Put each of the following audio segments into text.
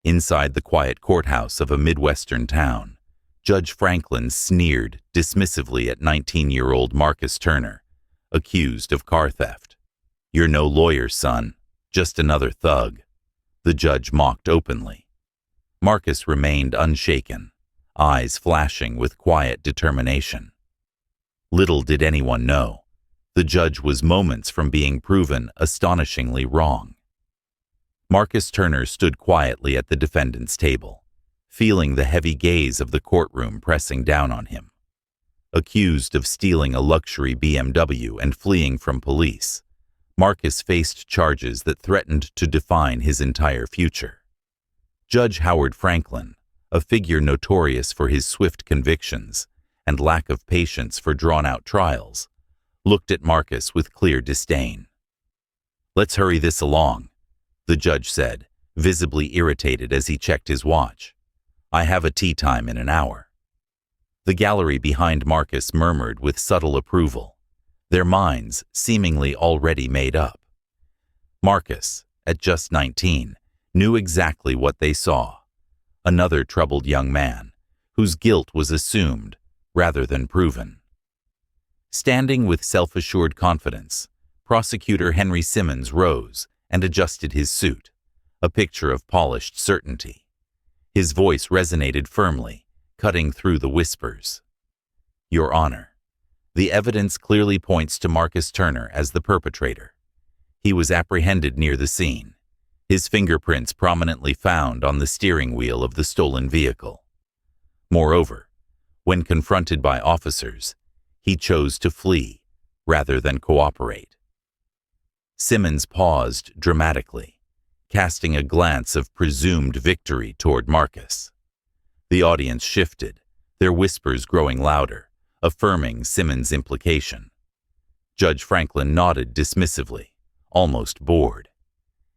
Inside the quiet courthouse of a Midwestern town, Judge Franklin sneered dismissively at 19-year-old Marcus Turner, accused of car theft. "You're no lawyer, son, just another thug," the judge mocked openly. Marcus remained unshaken, eyes flashing with quiet determination. Little did anyone know, the judge was moments from being proven astonishingly wrong. Marcus Turner stood quietly at the defendant's table, feeling the heavy gaze of the courtroom pressing down on him. Accused of stealing a luxury BMW and fleeing from police, Marcus faced charges that threatened to define his entire future. Judge Howard Franklin, a figure notorious for his swift convictions and lack of patience for drawn-out trials, looked at Marcus with clear disdain. "Let's hurry this along," the judge said, visibly irritated as he checked his watch. "I have a tea time in an hour." The gallery behind Marcus murmured with subtle approval, their minds seemingly already made up. Marcus, at just 19, knew exactly what they saw: another troubled young man, whose guilt was assumed rather than proven. Standing with self-assured confidence, Prosecutor Henry Simmons rose and adjusted his suit, a picture of polished certainty. His voice resonated firmly, cutting through the whispers. "Your Honor, the evidence clearly points to Marcus Turner as the perpetrator. He was apprehended near the scene, his fingerprints prominently found on the steering wheel of the stolen vehicle. Moreover, when confronted by officers, he chose to flee rather than cooperate." Simmons paused dramatically, casting a glance of presumed victory toward Marcus. The audience shifted, their whispers growing louder, affirming Simmons' implication. Judge Franklin nodded dismissively, almost bored.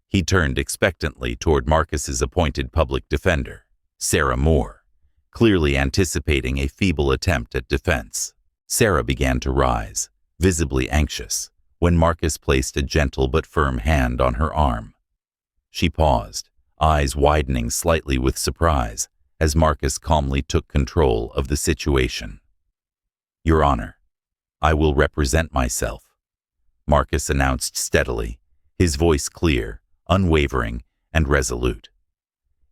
He turned expectantly toward Marcus's appointed public defender, Sarah Moore, clearly anticipating a feeble attempt at defense. Sarah began to rise, visibly anxious, when Marcus placed a gentle but firm hand on her arm. She paused, eyes widening slightly with surprise, as Marcus calmly took control of the situation. "Your Honor, I will represent myself," Marcus announced steadily, his voice clear, unwavering, and resolute.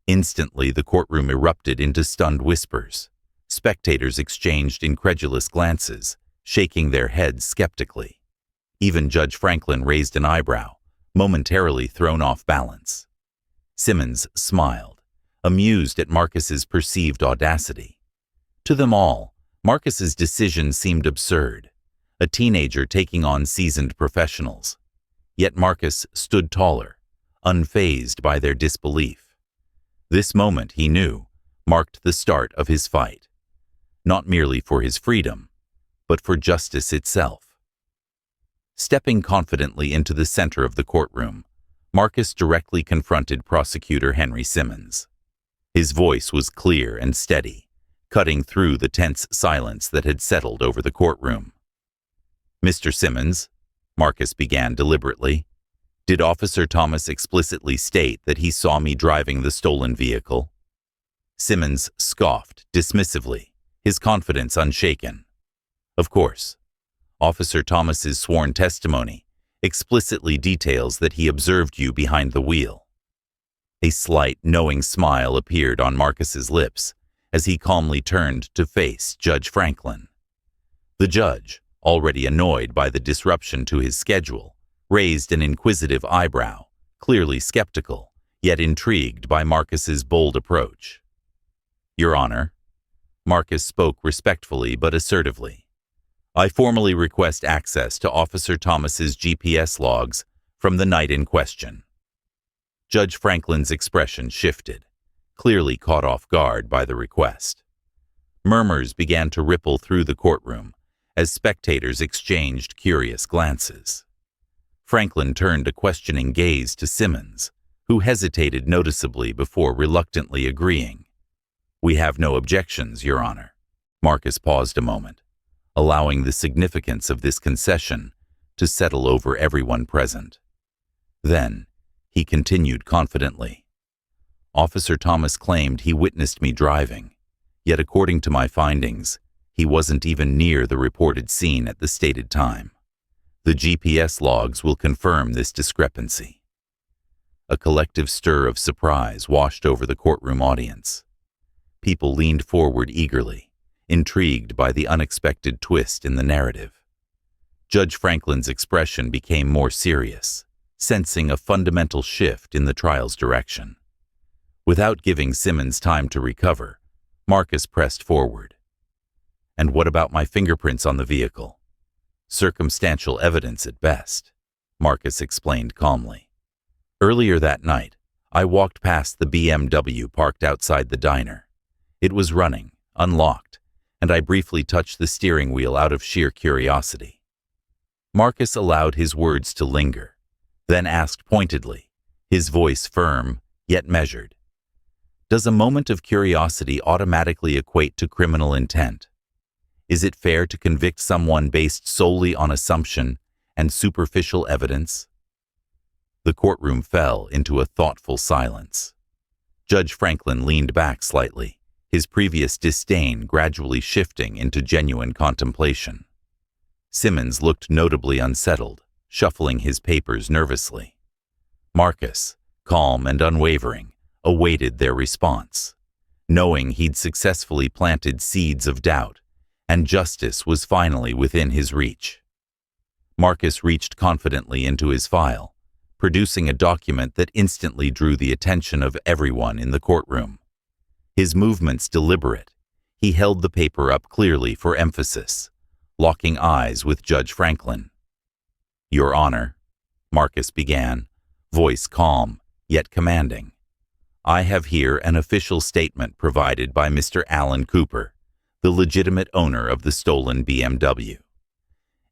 Instantly, the courtroom erupted into stunned whispers. Spectators exchanged incredulous glances, shaking their heads skeptically. Even Judge Franklin raised an eyebrow, momentarily thrown off balance. Simmons smiled, amused at Marcus's perceived audacity. To them all, Marcus's decision seemed absurd, a teenager taking on seasoned professionals. Yet Marcus stood taller, unfazed by their disbelief. This moment, he knew, marked the start of his fight, not merely for his freedom, but for justice itself. Stepping confidently into the center of the courtroom, Marcus directly confronted Prosecutor Henry Simmons. His voice was clear and steady, cutting through the tense silence that had settled over the courtroom. "Mr. Simmons," Marcus began deliberately, "did Officer Thomas explicitly state that he saw me driving the stolen vehicle?" Simmons scoffed dismissively, his confidence unshaken. "Of course. Officer Thomas's sworn testimony explicitly details that he observed you behind the wheel." A slight, knowing smile appeared on Marcus's lips as he calmly turned to face Judge Franklin. The judge, already annoyed by the disruption to his schedule, raised an inquisitive eyebrow, clearly skeptical, yet intrigued by Marcus's bold approach. "Your Honor," Marcus spoke respectfully but assertively, "I formally request access to Officer Thomas's GPS logs from the night in question." Judge Franklin's expression shifted, clearly caught off guard by the request. Murmurs began to ripple through the courtroom as spectators exchanged curious glances. Franklin turned a questioning gaze to Simmons, who hesitated noticeably before reluctantly agreeing. "We have no objections, Your Honor." Marcus paused a moment, allowing the significance of this concession to settle over everyone present. Then, he continued confidently, Officer Thomas claimed he witnessed me driving, yet according to my findings, he wasn't even near the reported scene at the stated time. The GPS logs will confirm this discrepancy. A collective stir of surprise washed over the courtroom audience. People leaned forward eagerly, intrigued by the unexpected twist in the narrative. Judge Franklin's expression became more serious, sensing a fundamental shift in the trial's direction. Without giving Simmons time to recover, Marcus pressed forward. "And what about my fingerprints on the vehicle?" "Circumstantial evidence at best," Marcus explained calmly. "Earlier that night, I walked past the BMW parked outside the diner. It was running, unlocked, and I briefly touched the steering wheel out of sheer curiosity." Marcus allowed his words to linger, then asked pointedly, his voice firm yet measured, "Does a moment of curiosity automatically equate to criminal intent? Is it fair to convict someone based solely on assumption and superficial evidence?" The courtroom fell into a thoughtful silence. Judge Franklin leaned back slightly, his previous disdain gradually shifting into genuine contemplation. Simmons looked notably unsettled, shuffling his papers nervously. Marcus, calm and unwavering, awaited their response, knowing he'd successfully planted seeds of doubt, and justice was finally within his reach. Marcus reached confidently into his file, producing a document that instantly drew the attention of everyone in the courtroom. His movements deliberate, he held the paper up clearly for emphasis, locking eyes with Judge Franklin. "Your Honor," Marcus began, voice calm yet commanding, "I have here an official statement provided by Mr. Alan Cooper, the legitimate owner of the stolen BMW.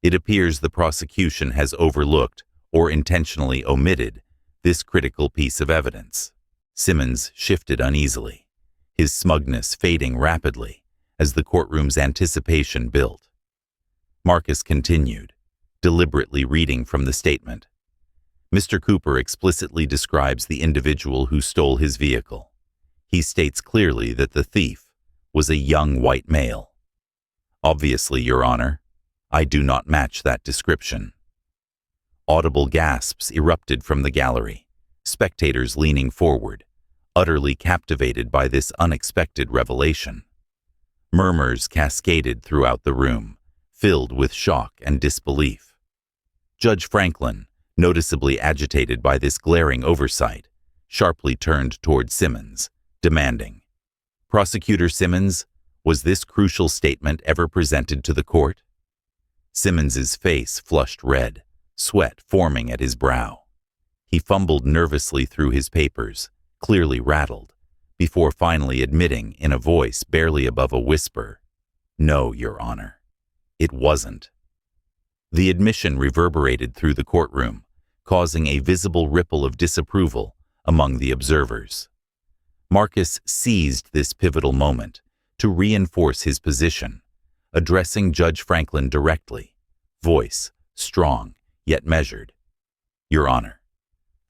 It appears the prosecution has overlooked or intentionally omitted this critical piece of evidence." Simmons shifted uneasily, his smugness fading rapidly as the courtroom's anticipation built. Marcus continued, deliberately reading from the statement. "Mr. Cooper explicitly describes the individual who stole his vehicle. He states clearly that the thief was a young white male. Obviously, Your Honor, I do not match that description." Audible gasps erupted from the gallery, spectators leaning forward, utterly captivated by this unexpected revelation. Murmurs cascaded throughout the room, filled with shock and disbelief. Judge Franklin, noticeably agitated by this glaring oversight, sharply turned toward Simmons, demanding, "Prosecutor Simmons, was this crucial statement ever presented to the court?" Simmons's face flushed red, sweat forming at his brow. He fumbled nervously through his papers, clearly rattled, before finally admitting in a voice barely above a whisper, "No, Your Honor, it wasn't." The admission reverberated through the courtroom, causing a visible ripple of disapproval among the observers. Marcus seized this pivotal moment to reinforce his position, addressing Judge Franklin directly, voice strong yet measured. "Your Honor,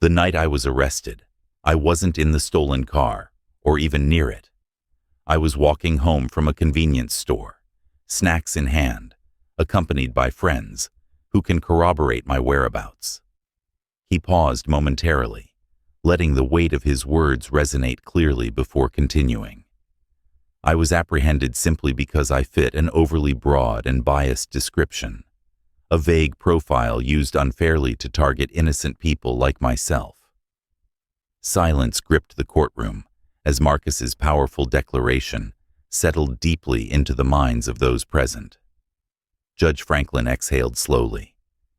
the night I was arrested, I wasn't in the stolen car, or even near it. I was walking home from a convenience store, snacks in hand, accompanied by friends who can corroborate my whereabouts." He paused momentarily, letting the weight of his words resonate clearly before continuing. "I was apprehended simply because I fit an overly broad and biased description, a vague profile used unfairly to target innocent people like myself." Silence gripped the courtroom as Marcus's powerful declaration settled deeply into the minds of those present. Judge Franklin exhaled slowly,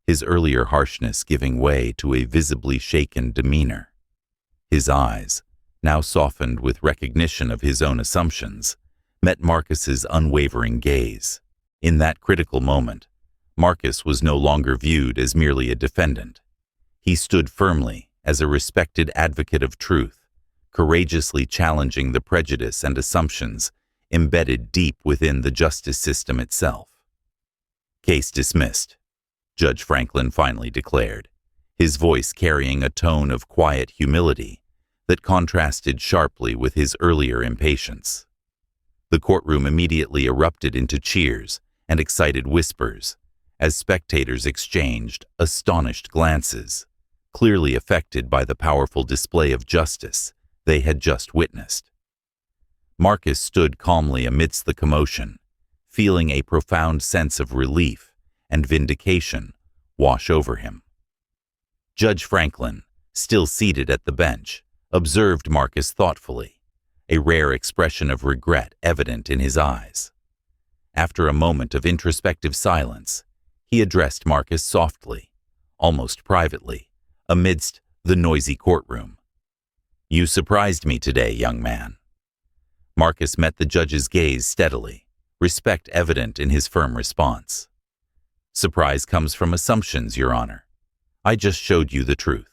his earlier harshness giving way to a visibly shaken demeanor. His eyes, now softened with recognition of his own assumptions, met Marcus's unwavering gaze. In that critical moment, Marcus was no longer viewed as merely a defendant. He stood firmly as a respected advocate of truth, courageously challenging the prejudice and assumptions embedded deep within the justice system itself. "Case dismissed," Judge Franklin finally declared, his voice carrying a tone of quiet humility that contrasted sharply with his earlier impatience. The courtroom immediately erupted into cheers and excited whispers as spectators exchanged astonished glances, clearly affected by the powerful display of justice they had just witnessed. Marcus stood calmly amidst the commotion, feeling a profound sense of relief and vindication wash over him. Judge Franklin, still seated at the bench, observed Marcus thoughtfully, a rare expression of regret evident in his eyes. After a moment of introspective silence, he addressed Marcus softly, almost privately, amidst the noisy courtroom. "You surprised me today, young man." Marcus met the judge's gaze steadily, respect evident in his firm response. "Surprise comes from assumptions, Your Honor. I just showed you the truth."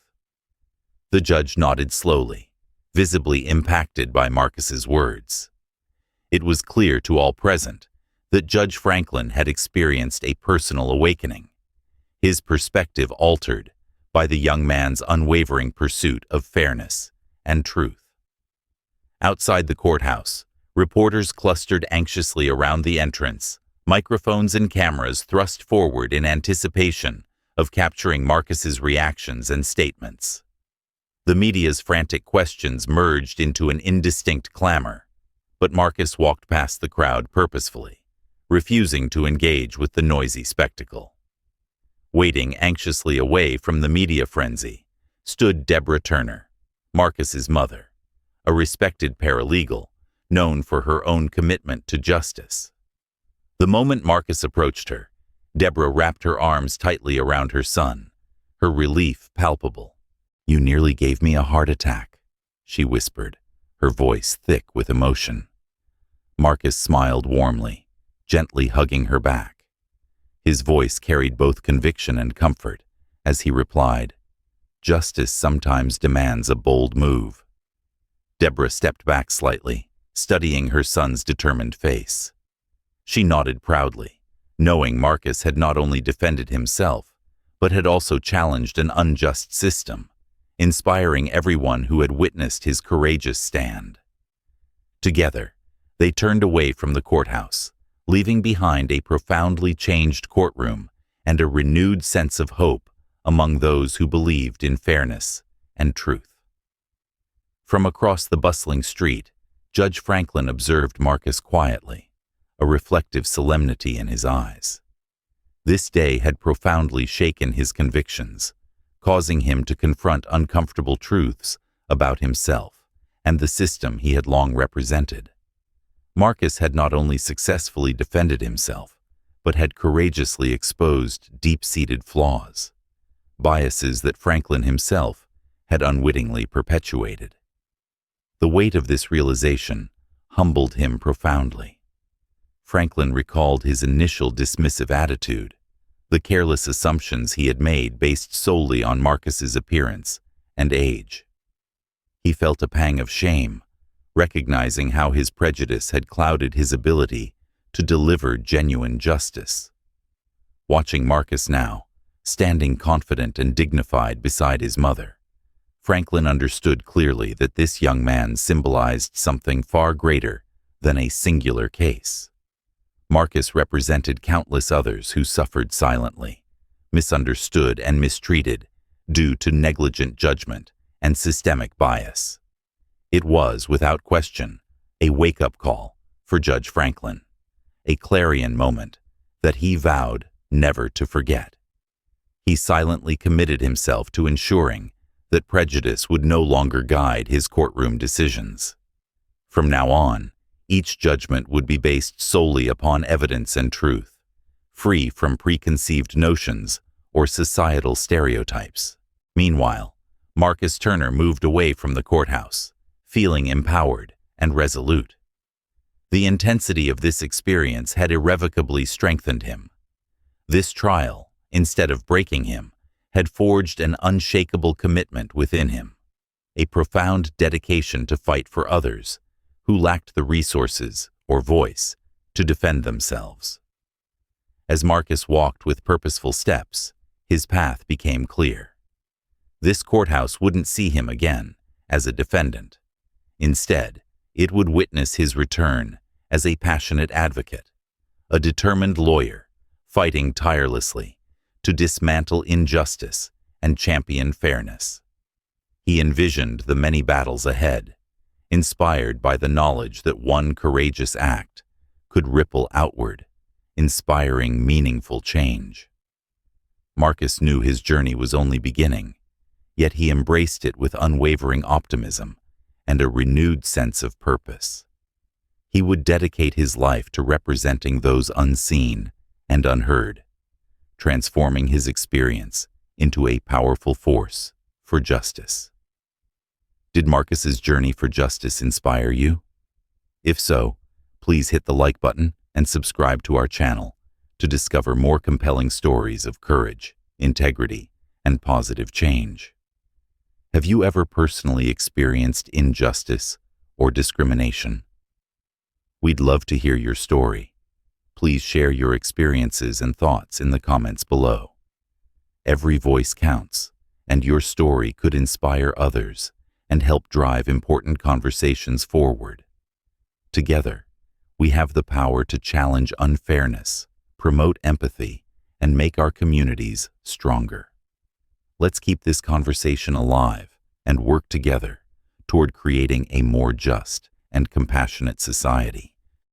The judge nodded slowly, visibly impacted by Marcus's words. It was clear to all present that Judge Franklin had experienced a personal awakening, his perspective altered by the young man's unwavering pursuit of fairness and truth. Outside the courthouse, reporters clustered anxiously around the entrance, microphones and cameras thrust forward in anticipation of capturing Marcus's reactions and statements. The media's frantic questions merged into an indistinct clamor, but Marcus walked past the crowd purposefully, refusing to engage with the noisy spectacle. Waiting anxiously away from the media frenzy stood Deborah Turner, Marcus's mother, a respected paralegal known for her own commitment to justice. The moment Marcus approached her, Deborah wrapped her arms tightly around her son, her relief palpable. "You nearly gave me a heart attack," she whispered, her voice thick with emotion. Marcus smiled warmly, gently hugging her back. His voice carried both conviction and comfort as he replied, "Justice sometimes demands a bold move." Deborah stepped back slightly, studying her son's determined face. She nodded proudly, knowing Marcus had not only defended himself, but had also challenged an unjust system, inspiring everyone who had witnessed his courageous stand. Together, they turned away from the courthouse, leaving behind a profoundly changed courtroom and a renewed sense of hope among those who believed in fairness and truth. From across the bustling street, Judge Franklin observed Marcus quietly, a reflective solemnity in his eyes. This day had profoundly shaken his convictions, causing him to confront uncomfortable truths about himself and the system he had long represented. Marcus had not only successfully defended himself, but had courageously exposed deep-seated flaws, biases that Franklin himself had unwittingly perpetuated. The weight of this realization humbled him profoundly. Franklin recalled his initial dismissive attitude, the careless assumptions he had made based solely on Marcus's appearance and age. He felt a pang of shame, recognizing how his prejudice had clouded his ability to deliver genuine justice. Watching Marcus now, standing confident and dignified beside his mother, Franklin understood clearly that this young man symbolized something far greater than a singular case. Marcus represented countless others who suffered silently, misunderstood and mistreated due to negligent judgment and systemic bias. It was, without question, a wake-up call for Judge Franklin, a clarion moment that he vowed never to forget. He silently committed himself to ensuring that prejudice would no longer guide his courtroom decisions. From now on, each judgment would be based solely upon evidence and truth, free from preconceived notions or societal stereotypes. Meanwhile, Marcus Turner moved away from the courthouse, feeling empowered and resolute. The intensity of this experience had irrevocably strengthened him. This trial, instead of breaking him, had forged an unshakable commitment within him, a profound dedication to fight for others who lacked the resources or voice to defend themselves. As Marcus walked with purposeful steps, his path became clear. This courthouse wouldn't see him again as a defendant. Instead, it would witness his return as a passionate advocate, a determined lawyer, fighting tirelessly to dismantle injustice and champion fairness. He envisioned the many battles ahead, inspired by the knowledge that one courageous act could ripple outward, inspiring meaningful change. Marcus knew his journey was only beginning, yet he embraced it with unwavering optimism and a renewed sense of purpose. He would dedicate his life to representing those unseen and unheard, transforming his experience into a powerful force for justice. Did Marcus's journey for justice inspire you? If so, please hit the like button and subscribe to our channel to discover more compelling stories of courage, integrity, and positive change. Have you ever personally experienced injustice or discrimination? We'd love to hear your story. Please share your experiences and thoughts in the comments below. Every voice counts, and your story could inspire others and help drive important conversations forward. Together, we have the power to challenge unfairness, promote empathy, and make our communities stronger. Let's keep this conversation alive and work together toward creating a more just and compassionate society.